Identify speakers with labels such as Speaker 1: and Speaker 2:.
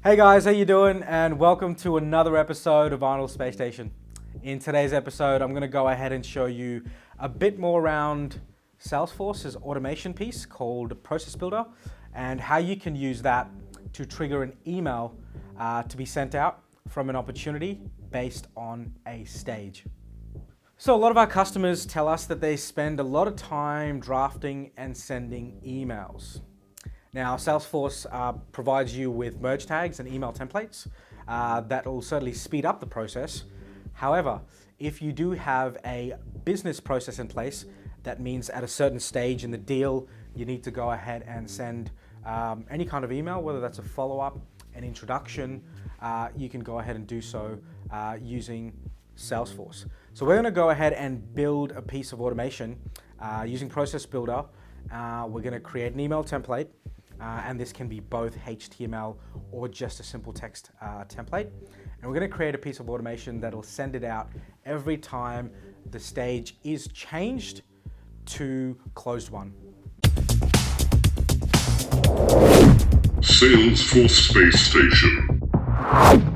Speaker 1: Hey guys, how you doing? And welcome to another episode of Arnold Space Station. In today's episode, I'm going to go ahead and show you a bit more around Salesforce's automation piece called Process Builder and how you can use that to trigger an email to be sent out from an opportunity based on a stage. So a lot of our customers tell us that they spend a lot of time drafting and sending emails. Now, Salesforce provides you with merge tags and email templates that will certainly speed up the process. However, if you do have a business process in place, that means at a certain stage in the deal, you need to go ahead and send any kind of email, whether that's a follow-up, an introduction, you can go ahead and do so using Salesforce. So we're going to go ahead and build a piece of automation using Process Builder. We're going to create an email template. And this can be both HTML or just a simple text template. And we're going to create a piece of automation that'll send it out every time the stage is changed to closed one.
Speaker 2: Salesforce Space Station.